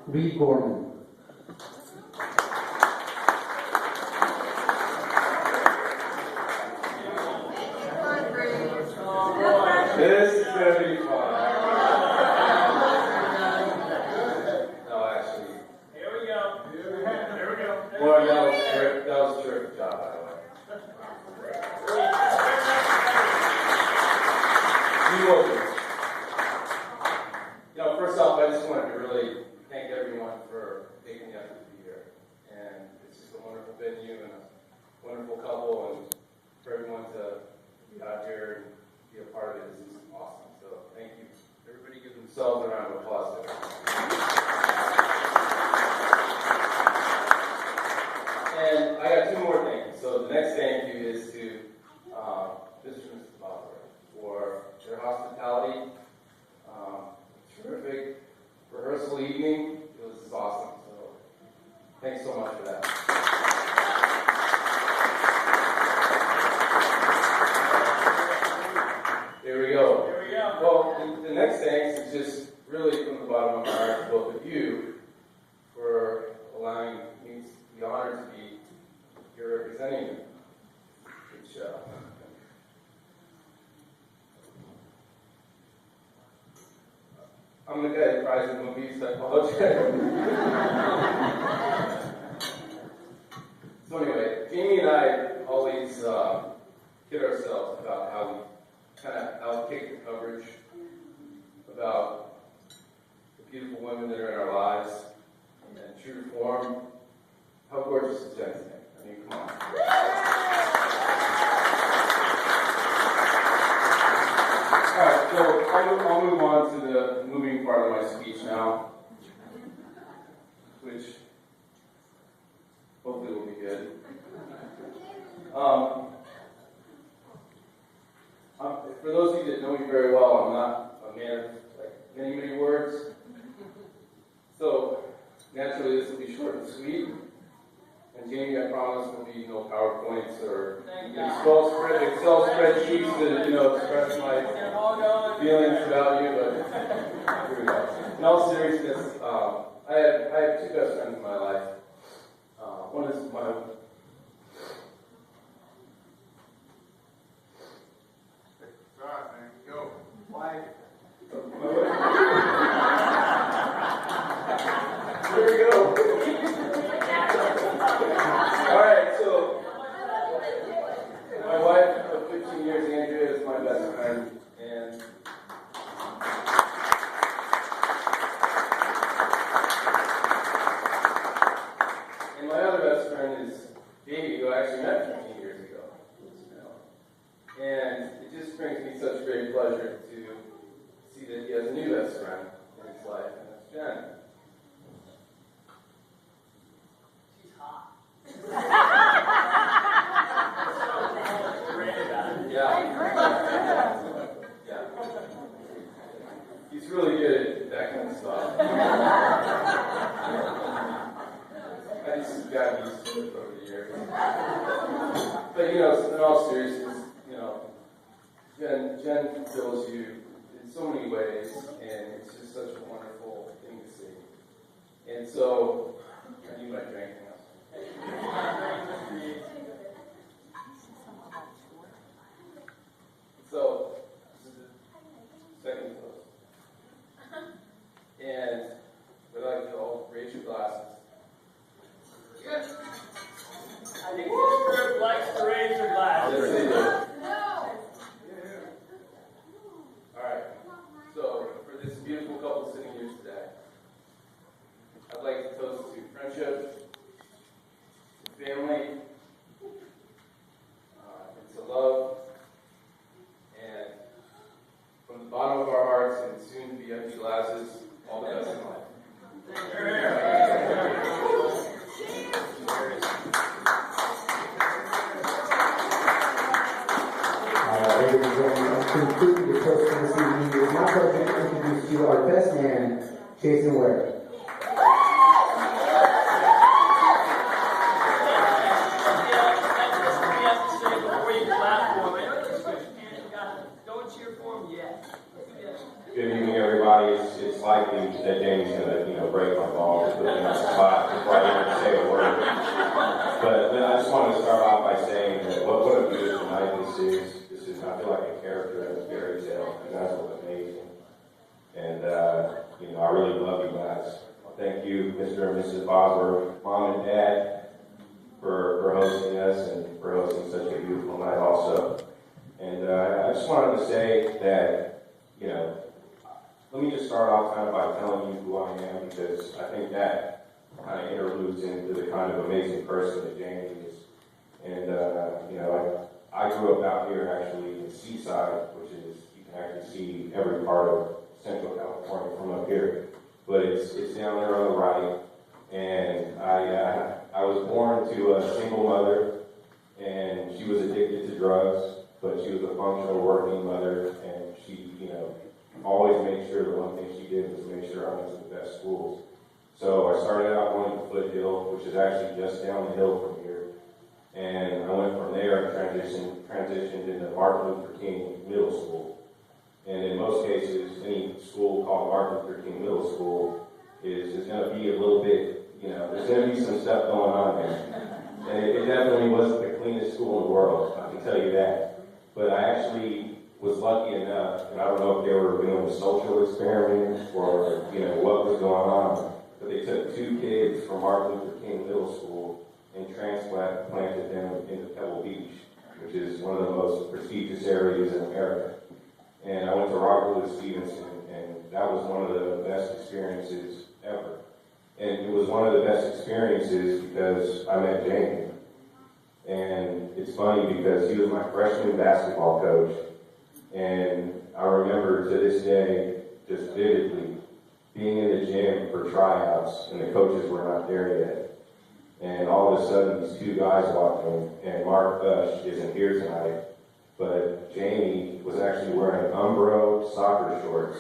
Reed Gorman. This is going to be fun. No, actually. Here we go. Boy, that was a terrific job, by the way. First off, I just wanted to really thank everyone for taking the effort to be here. And it's just a wonderful venue and a wonderful couple, and for everyone to be out here and be a part of it is just awesome. So thank you. Everybody give themselves a round of applause there. And I got two more things. So the next thank you is to Mr. and Mrs. Bosworth for their hospitality. Terrific rehearsal evening. It was awesome. So thanks so much for that. There we go. Well, the next thanks is just really from the bottom of my heart to both of you for allowing me the honor to be here representing you. Which, I'm the guy that cries in movies, I apologize. So anyway, Jamie and I always kid ourselves about how we kind of outkick the coverage about the beautiful women that are in our lives, and true to form, how gorgeous is Jen today? I mean, come on. Alright, so I'll move on to the moving part of my speech now, which hopefully will be good. For those of you that know me very well, I'm not a man of many words. So naturally this will be short and sweet. And Jamie, I promise, will be no PowerPoints or Excel spreadsheets to express my feelings about you. But here we go. In all seriousness, I have two best friends in my life. One is my wife. Here we go. All right, so my wife of 15 years, Andrea, is my best friend, and my other best friend is Davey, who I actually met 15 years ago. And it just brings me such great pleasure to see that he has a new best friend in his life, and that's Jen. She's hot. Yeah. He's really good at that kind of stuff. I just got used to it over the years. But in all seriousness, Jen fulfills you in so many ways, and it's just such a wonderful thing to see. And so, I need my drink now. So, this is the second toast. And we'd like to all raise your glasses. I think this group likes to raise their glasses. Yes, they do. Alright, so for this beautiful couple sitting here today, I'd like to toast to friendship, to family, and to love, and from the bottom of our hearts and soon to be empty glasses, all the best in life. Ladies and gentlemen, concluding the toast for this evening, it is my pleasure to introduce you our best man, Jason Ware. Good evening, everybody. It's likely that Jamie's going to, break my balls sale. You guys look amazing. And, I really love you guys. Thank you, Mr. and Mrs. Bosworth, Mom and Dad, for hosting us and for hosting such a beautiful night also. And I just wanted to say that, let me just start off kind of by telling you who I am, because I think that kind of interludes into the kind of amazing person that Jamie is. And, I grew up out here actually in Seaside, which is, you can actually see every part of Central California from up here. But it's down there on the right. And I was born to a single mother, and she was addicted to drugs, but she was a functional working mother, and she, always made sure the one thing she did was make sure I went to the best schools. So I started out going to Foothill, which is actually just down the hill from here. And I went from there and transitioned into Martin Luther King Middle School. And in most cases, any school called Martin Luther King Middle School is going to be a little bit, there's going to be some stuff going on there. And it definitely wasn't the cleanest school in the world, I can tell you that. But I actually was lucky enough, and I don't know if they were doing a social experiment or, what was going on, but they took 2 kids from Martin Luther King Middle School and transplanted them into Pebble Beach, which is one of the most prestigious areas in America. And I went to Robert Louis Stevenson, and that was one of the best experiences ever. And it was one of the best experiences because I met Jamie. And it's funny because he was my freshman basketball coach. And I remember to this day, just vividly, being in the gym for tryouts, and the coaches were not there yet. And all of a sudden, these 2 guys walked in, and Mark Bush isn't here tonight, but Jamie was actually wearing Umbro soccer shorts.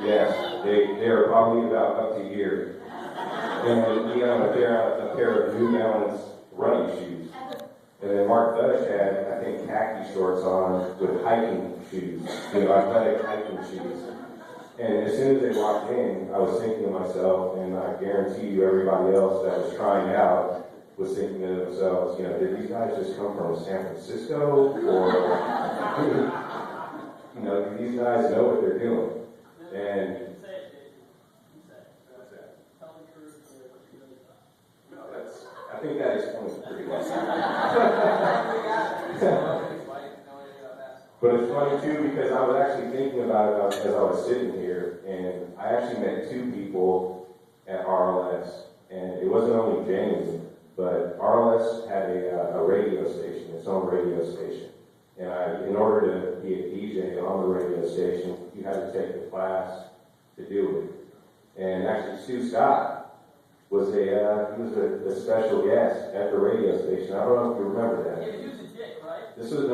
Yes, they are probably about up to here. And he had a pair of New Balance running shoes. And then Mark Bush had, I think, khaki shorts on with hiking shoes, athletic hiking shoes. And as soon as they walked in, I was thinking to myself, and I guarantee you everybody else that was trying out was thinking to themselves, did these guys just come from San Francisco? Or, do these guys know what they're doing? And I think that explains it pretty well. But it's funny too, because I was actually thinking about it as I was sitting here, and I actually met 2 people at RLS, and it wasn't only Jamie, but RLS had a radio station, its own radio station. And in order to be a DJ on the radio station, you had to take the class to do it. And actually, Stu Scott was a special guest at the radio station. I don't know if you remember that. Yeah, he was a dick, right? This was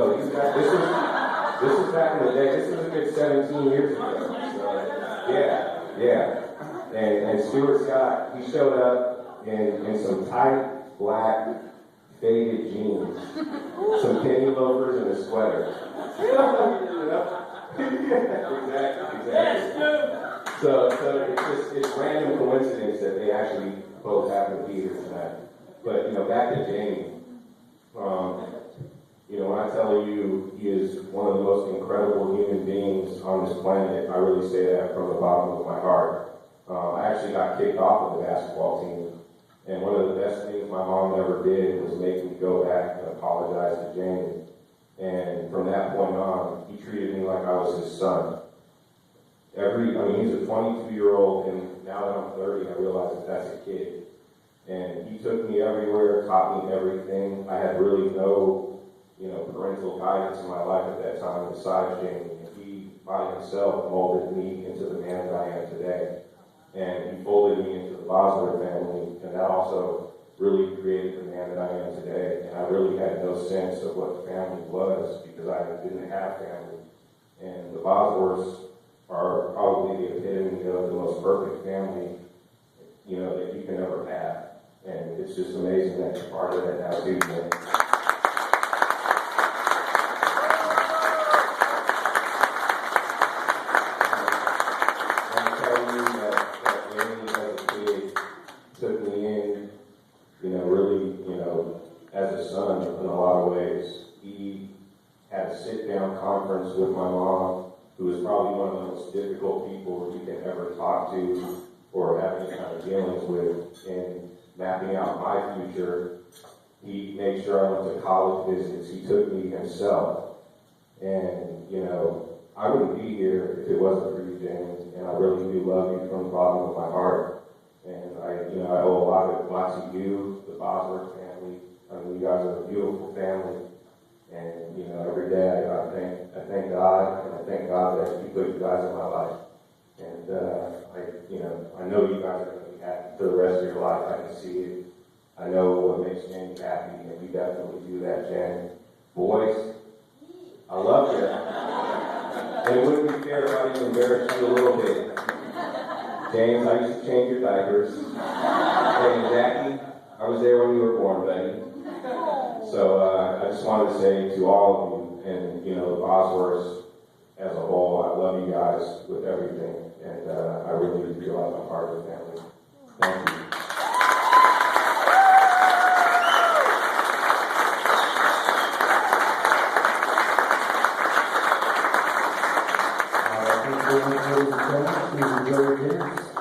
back in the day. This was a good 17 years ago. So, yeah. And Stuart Scott, he showed up in some tight black faded jeans, some penny loafers, and a sweater. Exactly. So it's random coincidence that they actually both happen to be here tonight. But back to Jamie. When I tell you he is one of the most incredible human beings on this planet, I really say that from the bottom of my heart. I actually got kicked off of the basketball team, and one of the best things my mom ever did was make me go back and apologize to Jamie. And from that point on, he treated me like I was his son. He's a 22-year-old, and now that I'm 30, I realize that that's a kid. And he took me everywhere, taught me everything. I had really no, parental guidance in my life at that time besides Jamie. And he, by himself, molded me into the man that I am today. And he folded me into the Bosworth family, and that also really created the man that I am today. And I really had no sense of what family was because I didn't have family. And the Bosworths are probably the epitome of the most perfect family, that you can ever have. And it's just amazing that you're part of that now too. I tell you that Jamie as a kid took me in, really, as a son in a lot of ways. He had a sit-down conference with my mom who is probably one of the most difficult people you can ever talk to or have any kind of dealings with in mapping out my future. He made sure I went to college visits. He took me himself. And, you know, I wouldn't be here if it wasn't for you, James. And I really do love you from the bottom of my heart. And I owe a lot to you, the Bosworth family. I mean, you guys are a beautiful family. And, you know, every day I thank God, and I thank God that He put you guys in my life. And, I know you guys are going to be happy for the rest of your life. I can see it. I know what makes Jenny happy, and you definitely do that, Jen. Boys, I love you. And it wouldn't be fair if I didn't embarrass you a little bit. James, I used to change your diapers. And Jackie, I was there when you were born, Betty. So I just wanted to say to all of you, and the Bosworths as a whole, I love you guys with everything, and I really do feel like I'm part of the family. Thank you. Thank you very much, ladies and gentlemen. Please enjoy your dinners.